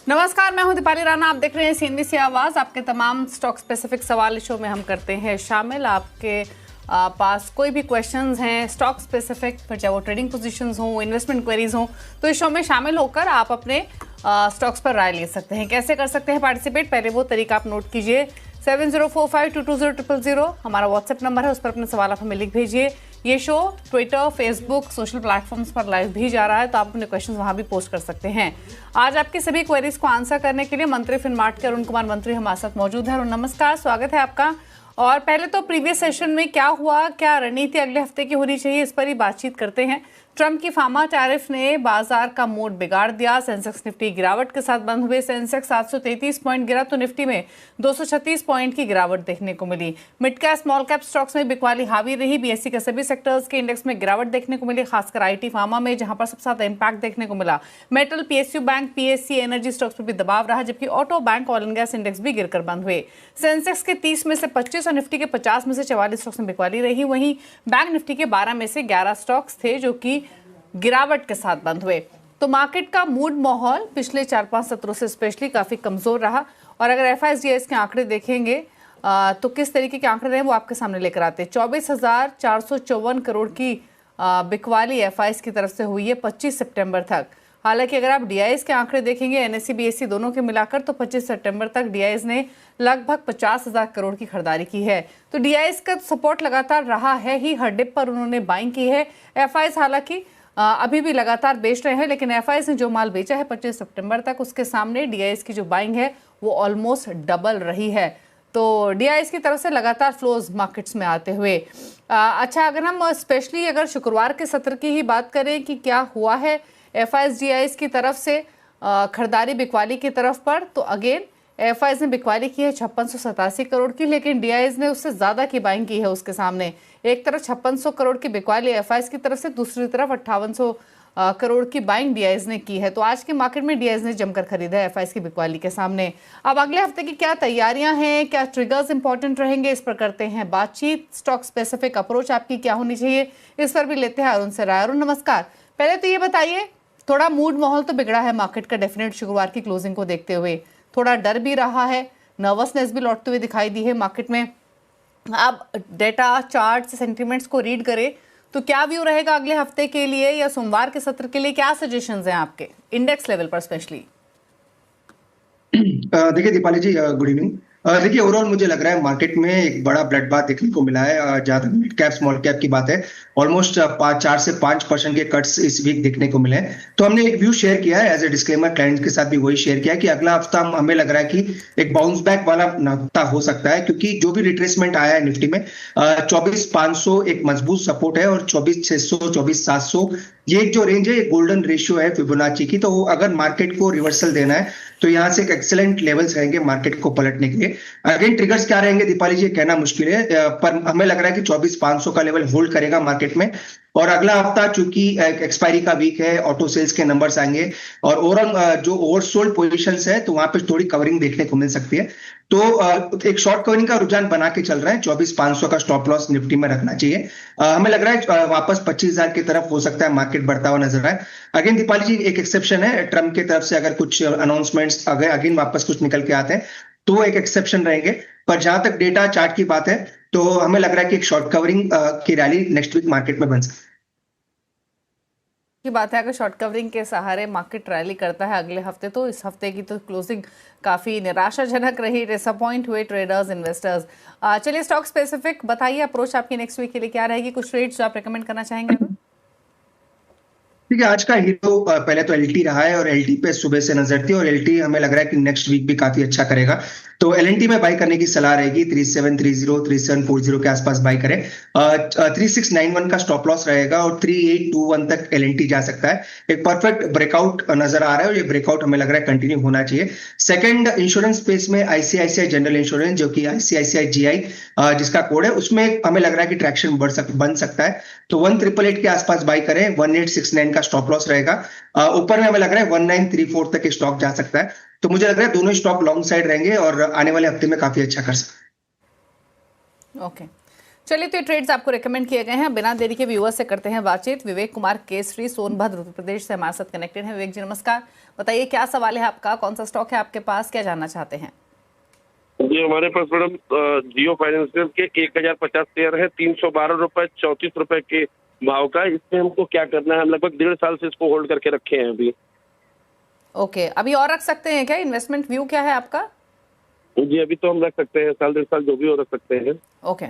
नमस्कार, मैं हूं दीपाली राणा। आप देख रहे हैं सीएनबीसी आवाज। आपके तमाम स्टॉक स्पेसिफिक सवाल शो में हम करते हैं शामिल। आपके पास कोई भी क्वेश्चंस हैं स्टॉक स्पेसिफिक, फिर चाहे वो ट्रेडिंग पोजीशंस हो, इन्वेस्टमेंट क्वेरीज हो, तो इस शो में शामिल होकर आप अपने स्टॉक्स पर राय ले सकते हैं। कैसे कर सकते हैं पार्टिसिपेट? पहले वो तरीका आप नोट कीजिए। 7045220000 हमारा व्हाट्सएप नंबर है, उस पर अपने सवाल आप हमें लिख भेजिए। ये show Twitter, Facebook, social platforms पर लाइव भी जा रहा है, तो आप अपने क्वेश्चन वहां भी पोस्ट कर सकते हैं। आज आपकी सभी क्वेरीज को आंसर करने के लिए मंत्री फिनमार्ट के अरुण कुमार मंत्री हमारे साथ मौजूद है। अरुण नमस्कार, स्वागत है आपका। और पहले तो प्रीवियस सेशन में क्या हुआ, क्या रणनीति अगले हफ्ते की होनी चाहिए, इस पर ही बातचीत करते हैं। ट्रंप की फार्मा टैरिफ ने बाजार का मूड बिगाड़ दिया। सेंसेक्स निफ्टी गिरावट के साथ बंद हुए। सेंसेक्स 733 पॉइंट गिरा तो निफ्टी में 236 पॉइंट की गिरावट देखने को मिली। Mid cap small cap stocks में बिकवाली हावी रही। बीएसई के सभी सेक्टर्स के इंडेक्स में गिरावट देखने को मिली, खासकर आईटी फार्मा में, जहां पर सबसे ज्यादा इंपैक्ट देखने को मिला। Metal, PSU bank, PSC, energy stocks पर भी दबाव रहा, जबकि auto, bank, oil and gas index भी गिरकर बंद हुए। सेंसेक्स के 30 में से 25 और निफ्टी के 50 में से 44 स्टॉक्स में बिकवाली रही। वहीं बैंक निफ्टी के 12 में से 11 स्टॉक्स थे जो कि गिरावट के साथ बंद हुए। तो मार्केट का मूड माहौल पिछले 4-5 सत्रों से स्पेशली काफी कमजोर रहा। और अगर एफआईएसडीएस के आंकड़े देखेंगे तो किस तरीके के आंकड़े रहे वो आपके सामने लेकर आते हैं। 24,454 करोड़ की बिकवाली एफआईएस की तरफ से हुई है 25 सितंबर तक। हालांकि अगर आप डीआईएस के आंकड़े देखेंगे, एनएसई बीएसई दोनों के मिलाकर, तो 25 सितंबर तक डीआईएस ने लगभग 50,000 करोड़ की खरीदारी की है। तो डीआईएस का सपोर्ट लगातार रहा है ही, हर डिप पर उन्होंने बाइंग की है। एफआईएस हालांकि अभी भी लगातार बेच रहे हैं, लेकिन एफआईएस ने जो माल बेचा है 25 सितंबर तक, उसके सामने डीआईएस की जो बाइंग है वो ऑलमोस्ट डबल रही है। तो डीआईएस की तरफ से लगातार फ्लोज मार्केट्स में आते हुए। अच्छा, अगर हम स्पेशली अगर शुक्रवार के सत्र की ही बात करें कि क्या हुआ है एफआईएस डीआईएस की तरफ से खरीदारी बिकवाली की तरफ पर, तो अगेन एफआईएस ने बिकवाली की है 5687 करोड़ की, लेकिन डीआईएस ने उससे ज्यादा की बाइंग की है उसके सामने। एक तरफ 5600 करोड़ की बिकवाली एफआईएस की तरफ से, दूसरी तरफ 5800 करोड़ की बाइंग डीआईएस ने की है। तो आज के मार्केट में डीआईएस ने जमकर खरीदा है एफआईएस की बिकवाली के सामने। अब अगले हफ्ते की क्या तैयारियां हैं, क्या ट्रिगर्स इंपॉर्टेंट रहेंगे, इस पर करते हैं बातचीत। स्टॉक स्पेसिफिक अप्रोच आपकी क्या होनी चाहिए, इस पर भी लेते हैं अरुण से राय। अरुण नमस्कार। पहले तो ये बताइए, थोड़ा मूड माहौल तो बिगड़ा है मार्केट का डेफिनेट शुक्रवार की क्लोजिंग को देखते हुए। थोड़ा डर भी रहा है, नर्वसनेस भी लौटते हुए दिखाई दी है मार्केट में। आप डेटा, चार्ट, सेंटिमेंट्स को रीड करें तो क्या व्यू रहेगा अगले हफ्ते के लिए या सोमवार के सत्र के लिए? क्या सजेशंस हैं आपके इंडेक्स लेवल पर स्पेशली? देखिए दीपाली जी, गुड इवनिंग। देखिए ओवरऑल मुझे लग रहा है मार्केट में एक बड़ा ब्लड बाथ देखने को मिला है। जहां तक मिड कैप स्मॉल कैप की बात है, ऑलमोस्ट 4 से 5% के कट्स इस वीक देखने को मिले हैं। तो हमने एक व्यू शेयर किया है एज ए डिस्क्लेमर, क्लाइंट के साथ भी वही शेयर किया है कि अगला हफ्ता हमें लग रहा है कि एक बाउंस बैक वाला हफ्ता हो सकता है, क्योंकि जो भी रिट्रेसमेंट आया है निफ्टी में 24,500 एक मजबूत सपोर्ट है और 24,600 24,700 ये जो रेंज है, ये गोल्डन रेशियो है फिबोनाची की। तो अगर मार्केट को रिवर्सल देना है तो यहाँ से एक एक्सेलेंट लेवल्स रहेंगे मार्केट को पलटने के लिए। अगेन ट्रिगर्स क्या रहेंगे दीपाली जी, कहना मुश्किल है, पर हमें लग रहा है कि 24,500 का लेवल होल्ड करेगा मार्केट में। और अगला हफ्ता चूंकि एक्सपायरी का वीक है, ऑटो सेल्स के नंबर्स आएंगे और ओवरऑल जो ओवरसोल्ड पोजीशंस है, तो वहां पे थोड़ी कवरिंग देखने को मिल सकती है। तो एक शॉर्ट कवरिंग का रुझान बना के चल रहा है। 24,500 का स्टॉप लॉस निफ्टी में रखना चाहिए। हमें लग रहा है वापस 25,000 की तरफ हो सकता है मार्केट बढ़ता हुआ नजर आए। अगेन दीपाली जी, एक एक्सेप्शन है, ट्रम्प की तरफ से अगर कुछ अनाउंसमेंट्स अगर अगेन वापस कुछ निकल के आते हैं तो एक एक्सेप्शन रहेंगे। पर जहां तक डेटा चार्ट की बात है, तो हमें लग रहा है कि एक शॉर्ट कवरिंग की रैली नेक्स्ट वीक मार्केट में बन सकती है। की बात है, अगर शॉर्ट कवरिंग के सहारे मार्केट रैली करता है अगले हफ्ते, तो इस हफ्ते की तो क्लोजिंग काफी निराशाजनक रही, डिसअपॉइंट हुए ट्रेडर्स, इन्वेस्टर्स। चलिए स्टॉक स्पेसिफिक बताइए, अप्रोच आपकी नेक्स्ट वीक के लिए क्या रहेगी? कुछ ट्रेड्स जो आप रेकमेंड करना चाहेंगे? ठीक है, आज का हीरो पहले तो एलटी रहा है और एलटी पे सुबह से नजर थी और एलटी हमें लग रहा है कि नेक्स्ट वीक भी काफी अच्छा करेगा। तो एलएनटी में बाई करने की सलाह रहेगी। 3730 3740 के आसपास बाई करें। 3691 का स्टॉप लॉस रहेगा और 3821 तक एलएनटी जा सकता है। एक परफेक्ट ब्रेकआउट नजर आ रहा है और ये ब्रेकआउट हमें लग रहा है कंटिन्यू होना चाहिए। सेकंड, इंश्योरेंस स्पेस में आईसीआईसीआई जनरल इंश्योरेंस, जो कि आईसीआईसीआई जीआई जिसका कोड है, उसमें हमें लग रहा है कि ट्रैक्शन बन सकता है। तो 1888 के आसपास बाई करें। 1869 का स्टॉप लॉस रहेगा। ऊपर में हमें लग रहा है 1934 तक स्टॉक जा सकता है। तो मुझे लग रहा है दोनों स्टॉक लॉन्ग साइड रहेंगे और आने वाले हफ्ते में काफी अच्छा कर सकते हैं। ओके, चलिए, तो ये ट्रेड्स आपको रेकमेंड किए गए हैं। बिना देरी के व्यूअर्स से करते हैं बातचीत। विवेक कुमार केसरी सोनभद्र उत्तर प्रदेश से हमारे साथ कनेक्टेड हैं। विवेक जी नमस्कार, बताइए क्या सवाल है आपका, कौन सा स्टॉक है आपके पास, क्या जानना चाहते हैं? जी हमारे पास मैडम जियो फाइनेंशियल के 1050 शेयर है, 312 रुपए 34 रुपए के भाव का। इसमें हमको क्या करना है? हम लगभग 1.5 साल से इसको होल्ड करके रखे हैं अभी। ओके, अभी और रख सकते हैं क्या? इन्वेस्टमेंट व्यू क्या है आपका? जी अभी तो हम रख सकते हैं, साल 1.5 साल जो भी हो रख सकते हैं। ओके,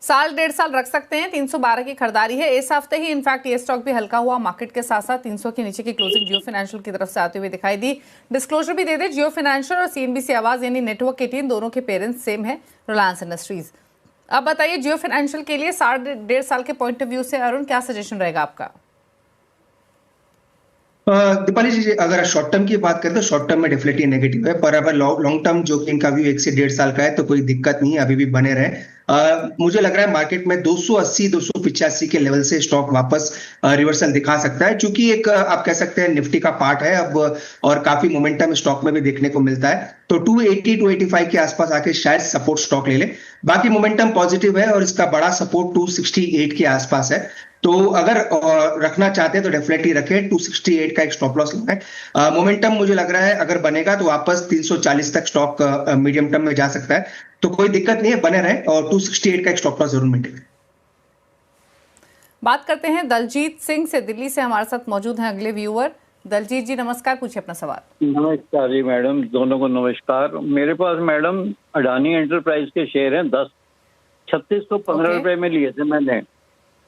साल 1.5 साल रख सकते हैं। 312 की खरीदारी है इस हफ्ते ही। इनफैक्ट ये स्टॉक भी हल्का हुआ मार्केट के साथ साथ। 300 के नीचे की क्लोजिंग जियो फाइनेंशियल की तरफ से आते हुए दिखाई दी। डिस्क्लोजर भी दे दे, जियो फाइनेंशियल और सीएनबीसी आवाज यानी नेटवर्क 18 दोनों के पेरेंट्स सेम है, रिलायंस इंडस्ट्रीज। अब बताइए जियो फाइनेंशियल के लिए 1.5 साल के पॉइंट ऑफ व्यू से अरुण क्या सजेशन रहेगा आपका? दीपाली जी, अगर शॉर्ट टर्म की बात करें तो शॉर्ट टर्म में डेफिनेटली नेगेटिव है, पर अगर लॉन्ग टर्म जो कि इनका व्यू 1 से 1.5 साल का है तो कोई दिक्कत नहीं है, अभी भी बने रहे। मुझे लग रहा है मार्केट में 280 285 के लेवल से स्टॉक वापस रिवर्सल दिखा सकता है, क्योंकि एक आप कह सकते हैं निफ्टी का पार्ट है अब, और काफी मोमेंटम स्टॉक में भी देखने को मिलता है। तो 280 285 के आसपास आके शायद सपोर्ट स्टॉक ले ले। बाकी मोमेंटम पॉजिटिव है और इसका बड़ा सपोर्ट 268 के आसपास है। तो अगर रखना चाहते हैं तो डेफिनेटली रखें, 268 का एक स्टॉप लॉस लगाएं। मोमेंटम मुझे लग रहा है अगर बनेगा तो वापस 340 तक स्टॉक मीडियम टर्म में जा सकता है, तो कोई दिक्कत नहीं है, बने रहे और 268 का एक स्टॉप लॉस जरूर मेंटेन। बात करते हैं दलजीत सिंह से, दिल्ली से हमारे साथ मौजूद हैं अगले व्यूअर। दलजीत जी नमस्कार, पूछिए अपना सवाल। नमस्कार जी मैडम, दोनों को नमस्कार। मेरे पास मैडम अडानी एंटरप्राइज के शेयर हैं 10, 3615 रुपए में लिए थे मैंने।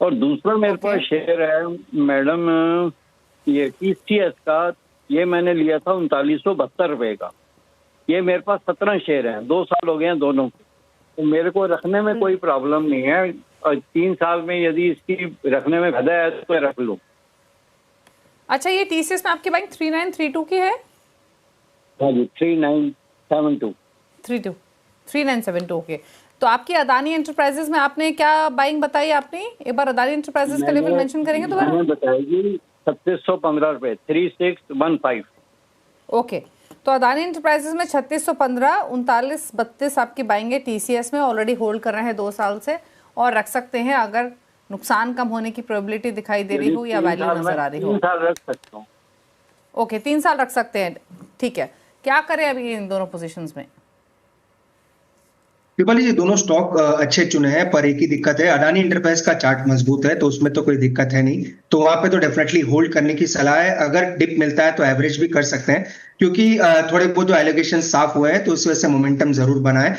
और दूसरा मेरे पास शेयर है मैडम ये टीसीएस का, ये मैंने लिया था 3972 रुपए का। ये मेरे पास 17 शेयर हैं, 2 साल हो गए हैं दोनों को। तो मेरे को रखने में कोई प्रॉब्लम नहीं है, और 3 साल में यदि इसकी रखने में फायदा है तो रख लो। अच्छा, ये टीसीएस में आपकी बाइंग 3932 की है? हाँ जी, 3972 3972 के। तो आपकी अदानी एंटरप्राइजेस में आपने क्या बाइंग बताई आपने? एक बार अदानी एंटरप्राइजेस का लेवल मेंशन करेंगे दोबारा? मैंने बताएगी 3615 रुपए, 3615। ओके, तो अदानी एंटरप्राइजेस में 3615, 3932 आपकी बाइंग है। टीसीएस में ऑलरेडी होल्ड कर रहे हैं 2 साल से, और रख सकते हैं अगर नुकसान कम होने की प्रोबेबिलिटी दिखाई दे रही हो या वैल्यू नजर आ रही हो। 3 साल रख सकता हूँ। ओके, 3 साल रख सकते हैं, ठीक है। क्या करें अभी इन दोनों पोजीशंस में? दीपाली जी, दोनों स्टॉक अच्छे चुने हैं, पर एक ही दिक्कत है, अडानी एंटरप्राइज का चार्ट मजबूत है तो उसमें तो कोई दिक्कत है नहीं, तो वहां पे तो डेफिनेटली होल्ड करने की सलाह है। अगर डिप मिलता है तो एवरेज भी कर सकते हैं, क्योंकि थोड़े बहुत जो एलिगेशन साफ हुए हैं तो उस वजह से मोमेंटम जरूर बना है।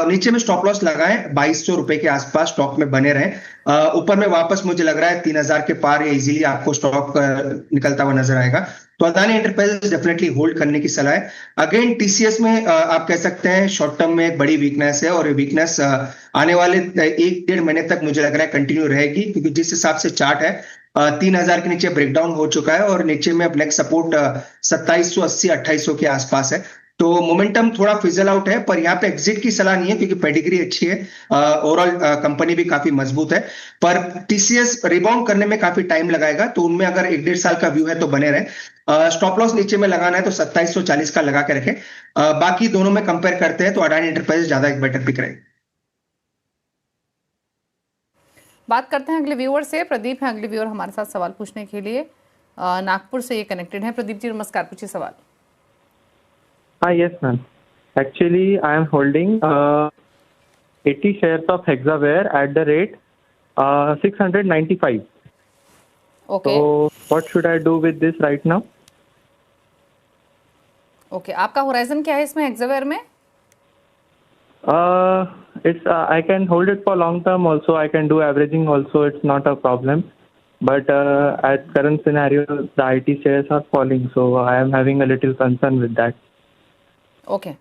नीचे में स्टॉप लॉस लगाएं, 2200 रुपए के आसपास स्टॉक में बने रहें। ऊपर में वापस मुझे लग रहा है 3000 के पार या इजीली आपको स्टॉक निकलता हुआ नजर आएगा, तो अदानी एंटरप्राइजेस डेफिनेटली होल्ड करने की सलाह है। अगेन टीसीएस में आप कह सकते हैं शॉर्ट टर्म में एक बड़ी वीकनेस है, और ये वीकनेस आने वाले 1-1.5 महीने तक मुझे लग रहा है कंटिन्यू रहेगी, क्योंकि जिस हिसाब से चार्ट है 3000 के नीचे ब्रेकडाउन हो चुका है, और नीचे में अब नेक्स्ट सपोर्ट 2780 2800 के आसपास है। तो मोमेंटम थोड़ा फिजल आउट है, पर यहाँ पे एग्जिट की सलाह नहीं है, क्योंकि पेडिग्री अच्छी है, ओवरऑल कंपनी भी काफी मजबूत है, पर टीसीएस रिबाउंड करने में काफी टाइम लगाएगा, तो उनमें अगर 1-1.5 साल का व्यू है तो बने रहे। स्टॉप लॉस नीचे में लगाना है तो 2740 का लगा के रखें। बाकी दोनों में कंपेयर करते हैं तो अडानी एंटरप्राइज ज्यादा एक बेटर पिक रहेगी। बात करते हैं अगले व्यूअर से। प्रदीप है अगले व्यूअर हमारे साथ सवाल पूछने के लिए, नागपुर से ये कनेक्टेड है। प्रदीप जी नमस्कार, पूछिए सवाल। Yes, ma'am. Actually, I am holding 80 shares of Hexaware at the rate 695. Okay. So, what should I do with this right now? Okay. आपका होराइजन क्या है इसमें हेक्सावेयर में? It's I can hold it for long term also. I can do averaging also. It's not a problem. But at current scenario, the IT shares are falling, so I am having a little concern with that. Okay,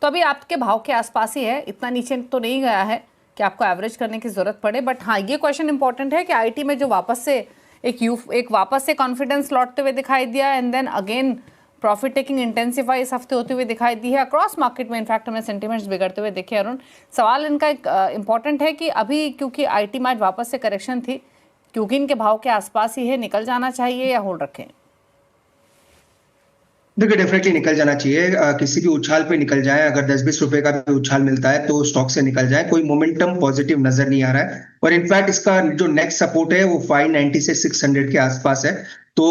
तो अभी आपके भाव के आसपास ही है, इतना नीचे तो नहीं गया है कि आपको एवरेज करने की जरूरत पड़े। बट हाँ, ये क्वेश्चन इंपॉर्टेंट है कि आईटी में जो वापस से एक वापस से कॉन्फिडेंस लौटते हुए दिखाई दिया, and then again profit taking intensify इस हफ्ते होते हुए दिखाई दी है अक्रॉस मार्केट में। इनफैक्ट हमें सेंटिमेंट्स बिगड़ते हुए देखे। अरुण, सवाल इनका एक इंपॉर्टेंट है कि अभी क्योंकि आईटी में आज वापस से करेक्शन थी, क्योंकि इनके भाव के आसपास ही है, निकल जाना चाहिए या होल्ड रखें? देखिए डेफिनेटली निकल जाना चाहिए। किसी भी उछाल पे निकल जाए, अगर 10-20 रुपए का भी उछाल मिलता है तो स्टॉक से निकल जाए। कोई मोमेंटम पॉजिटिव नजर नहीं आ रहा है, और इनफैक्ट इसका जो नेक्स्ट सपोर्ट है वो 590 से 600 के आसपास है। तो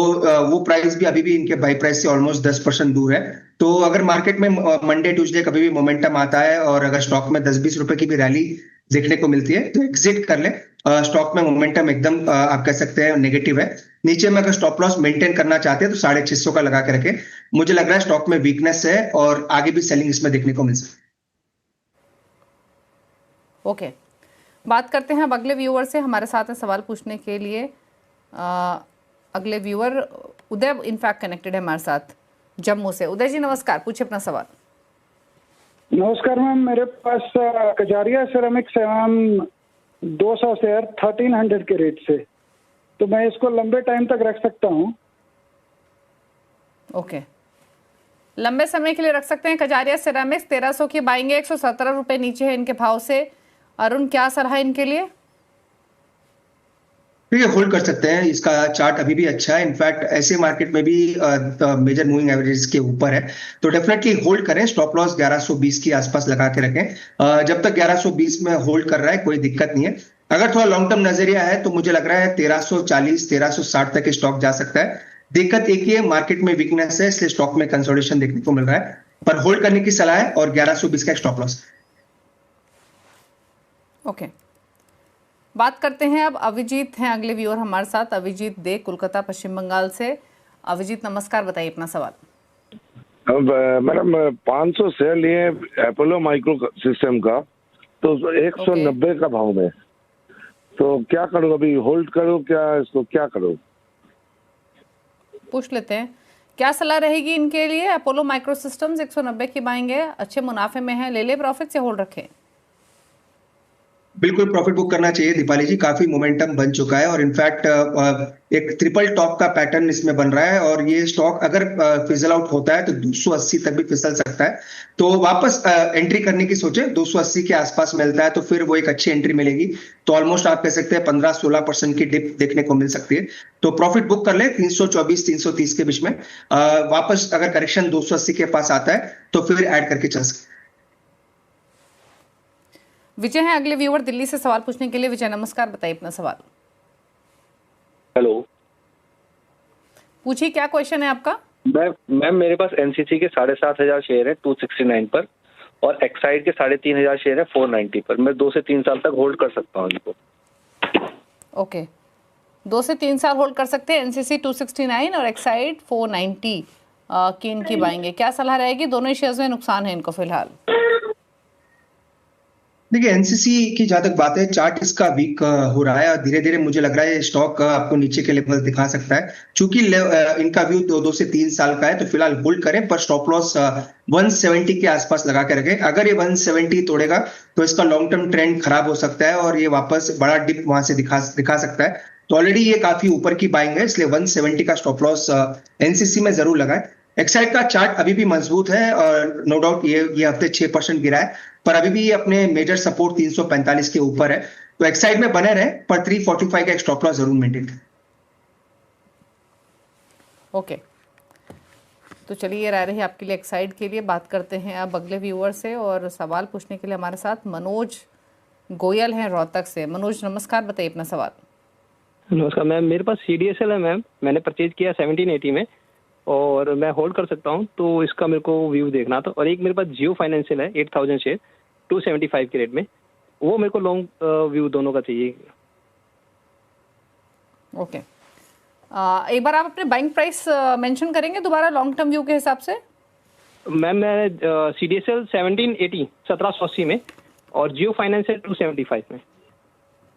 वो प्राइस भी अभी भी इनके बाई प्राइस से ऑलमोस्ट 10% दूर है। तो अगर मार्केट में मंडे ट्यूसडे कभी भी मोमेंटम आता है और अगर स्टॉक में 10-20 रुपए की भी रैली देखने को मिलती है तो एग्जिट कर ले। स्टॉक में मोमेंटम एकदम आप कह सकते हैं नेगेटिव है। नीचे में अगर स्टॉप लॉस मेंटेन करना चाहते हैं तो 650 का लगा के रखें। मुझे लग रहा है स्टॉक में वीकनेस है और आगे भी सेलिंग इसमें देखने को मिल सकती है। ओके, बात करते हैं अब अगले व्यूअर से। हमारे साथ है सवाल पूछने के लिए अगले व्यूअर उदय इनफैक्ट कनेक्टेड है हमारे साथ जम्मू से। उदय जी नमस्कार, पूछिए अपना सवाल। नमस्कार मैम, मेरे पास कजारिया सिरेमिक्स है मैम, 200 शेयर 1300 के रेट से, तो मैं इसको लंबे टाइम तक रख सकता हूँ? ओके, लंबे समय के लिए रख सकते हैं। कजारिया सिरेमिक्स 1300 की बाइंग है, 117 रुपए नीचे है इनके भाव से। अरुण क्या सलाह है इनके लिए? ये होल्ड कर सकते हैं, इसका चार्ट अभी भी अच्छा है। इनफैक्ट ऐसे मार्केट में भी मेजर मूविंग एवरेज के ऊपर है, तो डेफिनेटली होल्ड करें। स्टॉप लॉस 1120 के आसपास लगा के रखें। जब तक 1120 में होल्ड कर रहा है कोई दिक्कत नहीं है। अगर थोड़ा लॉन्ग टर्म नजरिया है तो मुझे लग रहा है 1340 1360 तक स्टॉक जा सकता है। दिक्कत एक ही है, मार्केट में वीकनेस है, इसलिए स्टॉक में कंसोलिडेशन देखने को मिल रहा है, पर होल्ड करने की सलाह है और 1120 का स्टॉप लॉस। ओके, बात करते हैं अब अभिजीत हैं अगले व्यूअर हमारे साथ। अभिजीत दे कोलकाता पश्चिम बंगाल से। अभिजीत नमस्कार, बताइए अपना सवाल। मैडम 500 शेयर लिए अपोलो माइक्रो सिस्टम का, तो 190 का भाव में, तो क्या करूँ? अभी होल्ड करूँ क्या इसको, क्या करूँ? पूछ लेते हैं क्या सलाह रहेगी इनके लिए। अपोलो माइक्रो सिस्टम्स 190 की बाइंग है, अच्छे मुनाफे में है, ले ले प्रॉफिट से होल्ड रखें? बिल्कुल प्रॉफिट बुक करना चाहिए दीपाली जी, काफी मोमेंटम बन चुका है और इनफैक्ट एक ट्रिपल टॉप का पैटर्न इसमें बन रहा है, और ये स्टॉक अगर फिजल आउट होता है तो 280 तक भी फिसल सकता है। तो वापस एंट्री करने की सोचे, 280 के आसपास मिलता है तो फिर वो एक अच्छी एंट्री मिलेगी। तो ऑलमोस्ट आप कह सकते हैं 15-16% की डिप देखने को मिल सकती है। तो प्रॉफिट बुक कर ले 324-330 के बीच में। वापस अगर करेक्शन 280 के पास आता है तो फिर ऐड करके चल सकते हैं। विजय है अगले व्यूअर दिल्ली से सवाल पूछने के लिए। विजय नमस्कार, बताइए अपना सवाल। हेलो, पूछिए क्या क्वेश्चन है आपका? मैम मेरे पास एनसीसी के 7500 शेयर है 269 पर, और एक्साइड के 3500 शेयर है 490 पर। मैं 2 से 3 साल तक होल्ड कर सकता हूँ इनको। ओके, 2 से 3 साल होल्ड कर सकते हैं। एनसीसी 269 और एक्साइड 490 की इनकी बाइंग है। क्या सलाह रहेगी? दोनों ही शेयर्स में नुकसान है इनको फिलहाल। देखिए एनसीसी की जहां तक बात है, चार्ट इसका वीक हो रहा है और धीरे धीरे मुझे लग रहा है स्टॉक आपको नीचे के लेवल दिखा सकता है। चूंकि इनका व्यू 2 से 3 साल का है तो फिलहाल होल्ड करें, पर स्टॉप लॉस 170 के आसपास लगा के रखें। अगर ये 170 तोड़ेगा तो इसका लॉन्ग टर्म ट्रेंड खराब हो सकता है और ये वापस बड़ा डिप वहां से दिखा सकता है। तो ऑलरेडी ये काफी ऊपर की बाइंग है, इसलिए 170 का स्टॉप लॉस एनसीसी में जरूर लगाएं। एक्साइड का चार्ट अभी भी मजबूत है और नो डाउट ये हफ्ते 6% गिरा है, पर अभी भी अपने मेजर सपोर्ट 345 के ऊपर है। तो एक्साइड में बने रहे, पर 345 का एक स्टॉप लॉस जरूर मेंटेन करें। ओके, तो चलिए ये राय रही आपके लिए एक्साइड के लिए। बात करते हैं अब अगले व्यूअर से, और सवाल पूछने के लिए हमारे साथ मनोज गोयल हैं रोहतक से। मनोज नमस्कार, बताइए अपना सवाल। नमस्कार मैम, मेरे पास CDSL है मैम, मैंने परचेज किया 1780 में और मैं होल्ड कर सकता हूं, तो इसका मेरे को व्यू देखना था। और एक मेरे पास जियो फाइनेंशियल है 8000 शेयर 275 के रेट में, वो मेरे को लॉन्ग व्यू दोनों का चाहिए। ओके, एक बार आप अपने बाइंग प्राइस मेंशन करेंगे दोबारा लॉन्ग टर्म व्यू के हिसाब से? मैम मैं CDSL 1780 में और जियो फाइनेंशियल 275 में।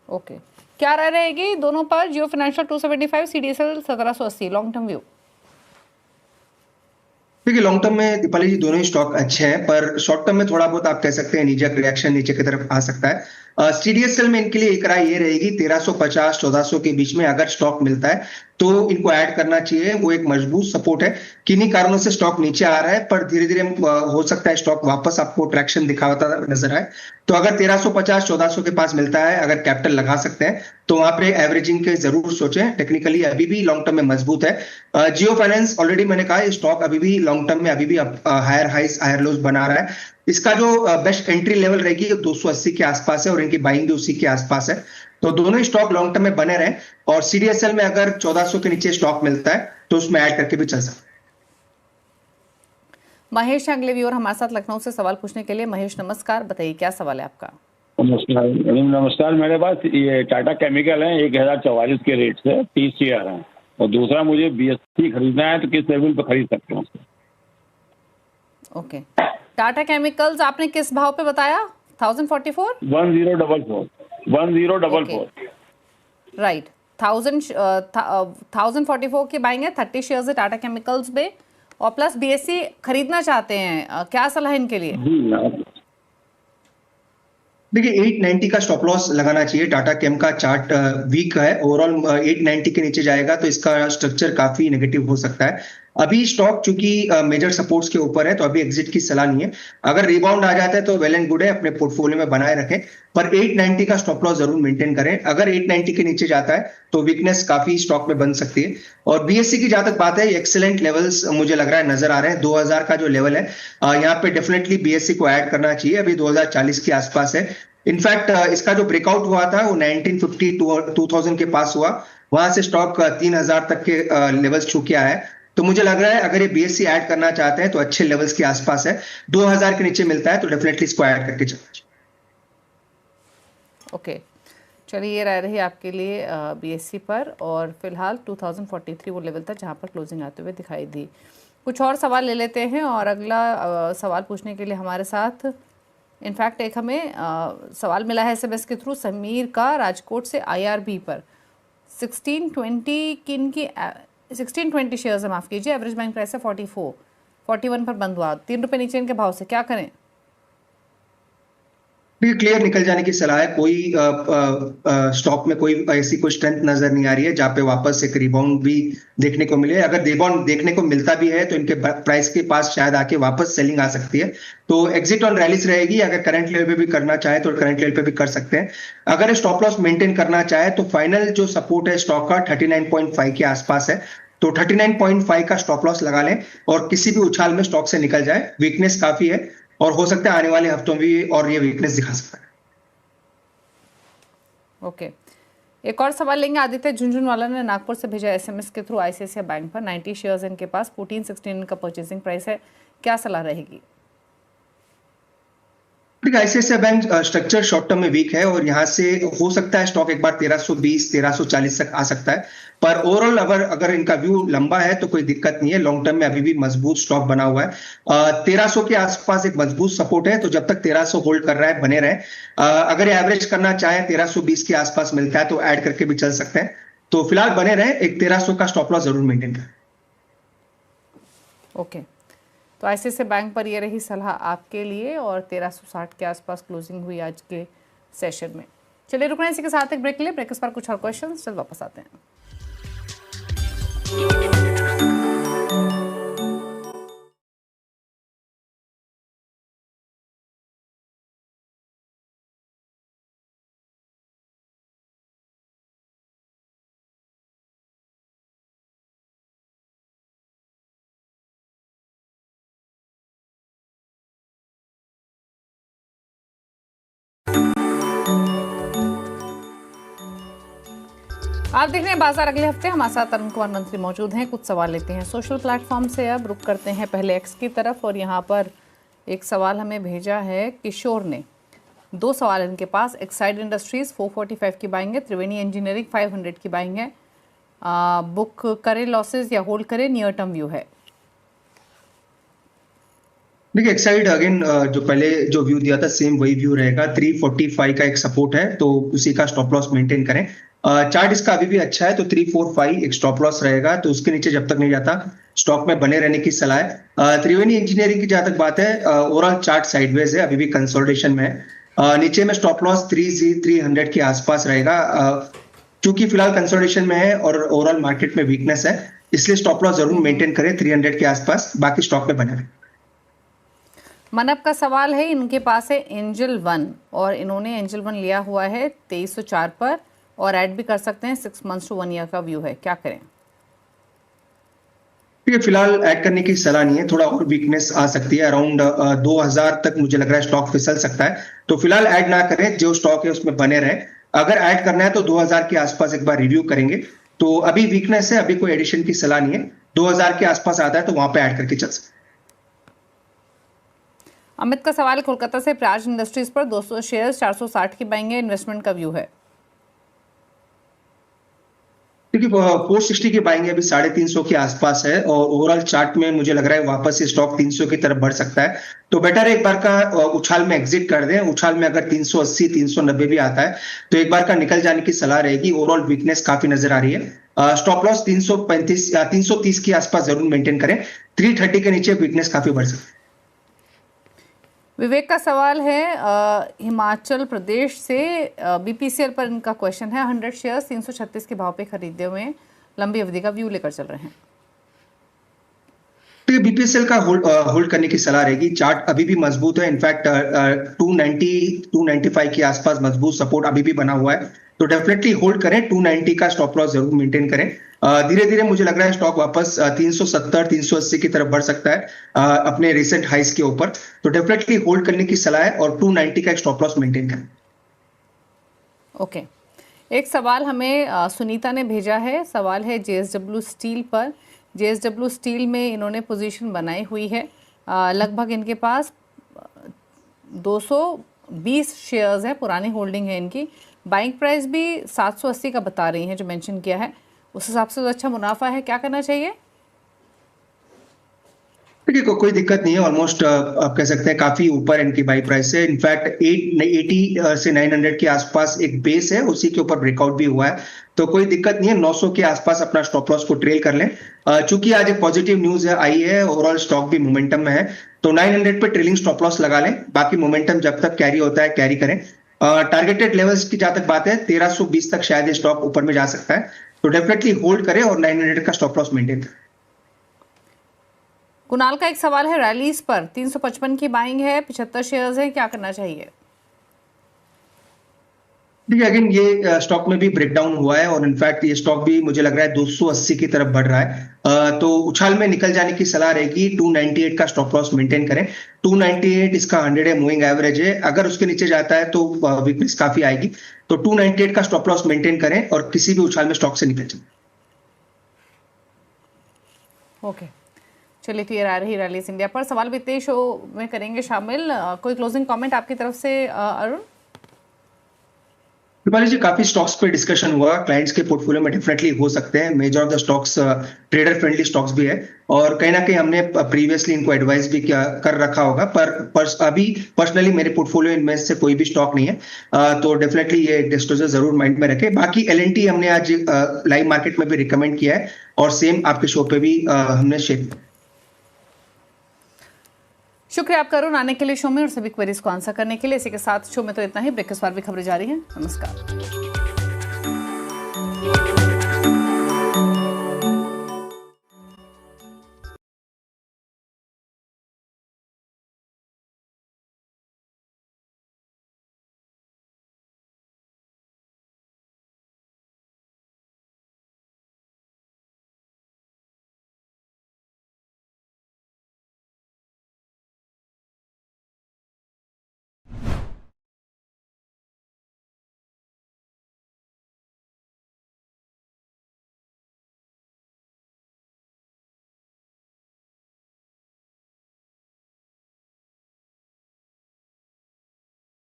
ओके, क्या राय रहेगी दोनों पर? जियो financial 275, CDSL 1780 long term view? देखिए लॉन्ग टर्म में दीपाली जी दोनों ही स्टॉक अच्छे हैं, पर शॉर्ट टर्म में थोड़ा बहुत आप कह सकते हैं नीचे रिएक्शन नीचे की तरफ आ सकता है। CDSL में इनके लिए एक राय ये रहेगी 1350-1400 के बीच में अगर स्टॉक मिलता है तो इनको ऐड करना चाहिए। वो एक मजबूत सपोर्ट है। किन्हीं कारणों से स्टॉक नीचे आ रहा है पर धीरे धीरे हो सकता है स्टॉक वापस आपको ट्रैक्शन दिखाता नजर आए। तो अगर 1350-1400 के पास मिलता है, अगर कैपिटल लगा सकते हैं तो वहां पे एवरेजिंग के जरूर सोचें। टेक्निकली अभी भी लॉन्ग टर्म में मजबूत है। जियो फाइनेंस ऑलरेडी मैंने कहा स्टॉक अभी भी लॉन्ग टर्म में अभी भी हायर हाइस हायर लोज बना रहा है। इसका जो बेस्ट एंट्री लेवल रहेगी 280 के आसपास है और इनकी बाइंग भी उसी के आसपास है। तो दोनों ही स्टॉक लॉन्ग टर्म में बने रहे और CDSL में अगर 1400 के नीचे स्टॉक मिलता है तो उसमें ऐड करके भी चल सकता है। महेश अगले व्यूअर हमारे साथ लखनऊ से सवाल पूछने के लिए। महेश नमस्कार, बताइए क्या सवाल है आपका? नमस्कार नमस्कार। मेरे पास ये टाटा केमिकल है 1044 के रेट से 30 शेयर हैं और दूसरा मुझे BSE खरीदना है तो किस लेवल पर खरीद सकते हैं? ओके, टाटा केमिकल्स आपने किस भाव पे बताया? 1044 1044 राइट। 1044 की बाइंग है, 30 शेयर्स है टाटा केमिकल्स में और प्लस BSE खरीदना चाहते हैं। क्या सलाह है इनके लिए? देखिए 890 का स्टॉप लॉस लगाना चाहिए। टाटा केम का चार्ट वीक है, ओवरऑल 890 के नीचे जाएगा तो इसका स्ट्रक्चर काफी नेगेटिव हो सकता है। अभी स्टॉक चूंकि मेजर सपोर्ट्स के ऊपर है तो अभी एग्जिट की सलाह नहीं है। अगर रिबाउंड आ जाता है तो वेल एंड गुड है, अपने पोर्टफोलियो में बनाए रखें पर 890 का स्टॉप लॉस जरूर मेंटेन करें। अगर 890 के नीचे जाता है तो वीकनेस काफी स्टॉक में बन सकती है। और BSE की जहां तक बात है एक्सेलेंट लेवल्स मुझे लग रहा है नजर आ रहे हैं। 2000 का जो लेवल है यहाँ पे डेफिनेटली BSE को ऐड करना चाहिए। अभी 2040 के आसपास है। इनफैक्ट इसका जो ब्रेकआउट हुआ था वो 1950 2000 के पास हुआ, वहां से स्टॉक 3000 तक के लेवल्स छू के आया है। तो मुझे लग रहा है अगर ये BSE ऐड करना चाहते हैं तो अच्छे लेवल्स के आसपास है। 2000 के नीचे मिलता है तो डेफिनेटली इसको ऐड करके चलना चाहिए। ओके, चलिए ये राय रही आपके लिए BSE पर। और फिलहाल 2043 वो लेवल था जहां पर क्लोजिंग आते हुए दिखाई दी। कुछ और सवाल ले लेते हैं और अगला सवाल पूछने के लिए हमारे साथ इनफैक्ट एक हमें सवाल मिला है SMS के थ्रू समीर का राजकोट से IRB पर 1620 शेयर्स है, माफ़ कीजिए। एवरेज बाइंग प्राइस है 41 पर बंद हुआ, 3 रुपये नीचे इनके भाव से, क्या करें? क्लियर निकल जाने की सलाह है। कोई स्टॉक में कोई ऐसी कोई स्ट्रेंथ नजर नहीं आ रही है जहां पे वापस एक रिबाउंड भी देखने को मिले। अगर रिबाउंड देखने को मिलता भी है तो इनके प्राइस के पास शायद आके वापस सेलिंग आ सकती है। तो एग्जिट ऑन रैलीज रहेगी। अगर करंट लेवल पे भी करना चाहे तो करंट लेवल पे भी कर सकते हैं। अगर स्टॉप लॉस मेंटेन करना चाहे तो फाइनल जो सपोर्ट है स्टॉक का 39.5 के आसपास है। तो 39.5 का स्टॉप लॉस लगा लें और किसी भी उछाल में स्टॉक से निकल जाए। वीकनेस काफी है और हो सकता है आने वाले हफ्तों में भी और ये वीकनेस दिखा सकता है। ओके, एक और सवाल लेंगे। आदित्य झुंझुनवाला ने नागपुर से भेजा SMS के थ्रू ICICI बैंक पर 90 शेयर्स इनके पास, 1416 का परचेसिंग प्राइस है, क्या सलाह रहेगी? ICICI bank structure short term में वीक है और यहाँ से हो सकता है स्टॉक एक बार 1320-1340 तक आ सकता है। पर ओवरऑल अगर इनका व्यू लंबा है तो कोई दिक्कत नहीं है। लॉन्ग टर्म में अभी भी मजबूत स्टॉक बना हुआ है। 1300 के आसपास एक मजबूत सपोर्ट है तो जब तक 1300 होल्ड कर रहा है बने रहे। अगर एवरेज करना चाहे 1320 के आसपास मिलता है तो ऐड करके भी चल सकते हैं। तो फिलहाल बने रहे, एक 1300 का स्टॉप लॉस जरूर मेंटेन करें। ओके, तो ICICI बैंक पर ये रही सलाह आपके लिए और 1360 के आसपास क्लोजिंग हुई आज के सेशन में। चलिए रुकना इसी के साथ एक ब्रेक ले। ब्रेक पर कुछ और क्वेश्चन, चल वापस आते हैं। आप देख रहे हैं बाजार अगले हफ्ते। हमारे साथ अरुण कुमार मंत्री मौजूद हैं। कुछ सवाल लेते हैं सोशल प्लेटफॉर्म से। अब रुक करते हैं पहले X की तरफ और यहाँ पर एक सवाल हमें भेजा है किशोर ने। 2 सवाल इनके पास। एक्साइड इंडस्ट्रीज 445 की बाइंग है, त्रिवेणी इंजीनियरिंग 500 की बाइंग है। बुक करें लॉसेज या होल्ड करें, नियर टर्म व्यू है? देखिए एक्साइड अगेन जो पहले जो व्यू दिया था सेम वही व्यू रहेगा। 345 का एक सपोर्ट है तो उसी का स्टॉप लॉस मेंटेन करें। चार्ट इसका अभी भी अच्छा है तो 345 एक स्टॉप लॉस रहेगा तो उसके नीचे जब तक नहीं जाता स्टॉक में बने रहने की सलाह है। त्रिवेणी इंजीनियरिंग की जहां तक बात है ओवरऑल चार्ट साइडवेज है, अभी भी कंसोलिडेशन में है। नीचे में स्टॉप लॉस 300 के आसपास रहेगा। क्योंकि फिलहाल कंसोलिडेशन में है और ओवरऑल मार्केट में वीकनेस है, इसलिए स्टॉप लॉस जरूर मेंटेन करें 300 के आसपास, बाकी स्टॉक में बने रहे। मनप का सवाल है, इनके पास है एंजल 1 और इन्होंने एंजल 1 लिया हुआ है 2304 पर और ऐड भी कर सकते हैं, 6 मंथ्स टू 1 ईयर का व्यू है, क्या करें? फिलहाल ऐड करने की सलाह नहीं है, थोड़ा और वीकनेस आ सकती है, अराउंड 2000 तक मुझे लग रहा है स्टॉक फिसल सकता है, तो फिलहाल ऐड ना करें, जो स्टॉक है उसमें बने रहे। अगर ऐड करना है तो 2000 के आसपास एक बार रिव्यू करेंगे। तो अभी वीकनेस है, अभी कोई एडिशन की सलाह नहीं है, 2000 के आसपास आता है तो वहां पे ऐड करके चल सकते। अमित का सवाल कोलकाता से, प्राज इंडस्ट्रीज पर 200 शेयर्स 460 की बाइंग है, इन्वेस्टमेंट का व्यू है? क्योंकि 460 की बाइंग अभी 350 के आसपास है और ओवरऑल चार्ट में मुझे लग रहा है वापस से स्टॉक 300 की तरफ बढ़ सकता है, तो बेटर है एक बार का उछाल में एग्जिट कर दें। उछाल में अगर 380 390 भी आता है तो एक बार का निकल जाने की सलाह रहेगी। ओवरऑल वीकनेस काफी नजर आ रही है। स्टॉप लॉस 335 या 330 के आसपास जरूर मेंटेन करें, 330 के नीचे वीकनेस काफी बढ़ सकती है। विवेक का सवाल है हिमाचल प्रदेश से, बीपीसीएल पर इनका क्वेश्चन है, 100 शेयर्स 336 के भाव पे खरीदे हुए हैं, लंबी अवधि का व्यू लेकर चल रहे हैं। तो बीपीसीएल का होल्ड करने की सलाह रहेगी। चार्ट अभी भी मजबूत है, इनफैक्ट 295 के आसपास मजबूत सपोर्ट अभी भी बना हुआ है, तो डेफिनेटली होल्ड करें। 290 का स्टॉप लॉस जरूर मेंटेन करें। धीरे धीरे मुझे लग रहा है स्टॉक वापस 370 380 की तरफ बढ़ सकता है अपने रिसेंट हाइस के ऊपर, तो डेफिनेटली होल्ड करने की सलाह है और 290 का एक स्टॉप लॉस मेंटेन करें। ओके, एक सवाल हमें सुनीता ने भेजा है, सवाल है जेएसडब्ल्यू स्टील पर। जेएसडब्ल्यू स्टील में इन्होंने पोजीशन बनाई हुई है, लगभग इनके पास 220 शेयर्स है, पुरानी होल्डिंग है इनकी, बाइंग प्राइस भी 780 का बता रही हैं जो मेंशन किया है, उस हिसाब से तो अच्छा मुनाफा है, क्या करना चाहिए? देखिए कोई दिक्कत नहीं है, ऑलमोस्ट आप कह सकते हैं काफी ऊपर इनकी बाई प्राइस है। इनफैक्ट 880 से 900 के आसपास एक बेस है, उसी के ऊपर ब्रेकआउट भी हुआ है, तो कोई दिक्कत नहीं है। 900 के आसपास अपना स्टॉप लॉस को ट्रेल कर लें। चूंकि आज एक पॉजिटिव न्यूज है आई है, ओवरऑल स्टॉक भी मोमेंटम में है, तो 900 पे ट्रेलिंग स्टॉप लॉस लगा लें, बाकी मोमेंटम जब तक कैरी होता है कैरी करें। टारगेटेड लेवल्स की जहां तक बात है 1320 तक शायद स्टॉक ऊपर में जा सकता है, तो डेफिनेटली होल्ड करें और 900 का स्टॉप लॉस मेंटेन करें। कुणाल का एक सवाल है, रैलीज पर 355 की बाइंग है, 75 शेयर्स है, क्या करना चाहिए? देखिए अगेन ये स्टॉक में भी ब्रेकडाउन हुआ है और इनफैक्ट ये स्टॉक भी मुझे लग रहा है 280 की तरफ बढ़ रहा है, तो उछाल में निकल जाने की सलाह रहेगी। 298 का स्टॉप लॉस मेंटेन करें। 298 इसका 100 मूविंग एवरेज है, अगर उसके नीचे जाता है तो वीकनेस काफी आएगी, तो 298 का स्टॉप लॉस मेंटेन करें और किसी भी उछाल में स्टॉक से निकल जाए। ओके, चलिए क्लियर आ रही रैलीज इंडिया पर। सवाल वित्तीय शो में करेंगे शामिल, कोई क्लोजिंग कमेंट आपकी तरफ से अरुण? कृपाली जी, काफी स्टॉक्स पे डिस्कशन हुआ, क्लाइंट्स के पोर्टफोलियो में डेफिनेटली हो सकते हैं, measure of the stocks trader friendly stocks भी है और कहीं ना कहीं हमने प्रीवियसली इनको एडवाइस भी कर रखा होगा, पर अभी पर्सनली मेरे पोर्टफोलियो इनमें से कोई भी स्टॉक नहीं है, तो डेफिनेटली ये डिस्क्लोजर जरूर माइंड में रखें। बाकी L&T हमने आज लाइव मार्केट में भी रिकमेंड किया है और सेम आपके शो पे भी हमने शेयर। शुक्रिया आपका अरुण आने के लिए शो में और सभी क्वेरीज को आंसर करने के लिए। इसी के साथ शो में तो इतना ही। ब्रेक के बाद भी खबरें जारी हैं। नमस्कार।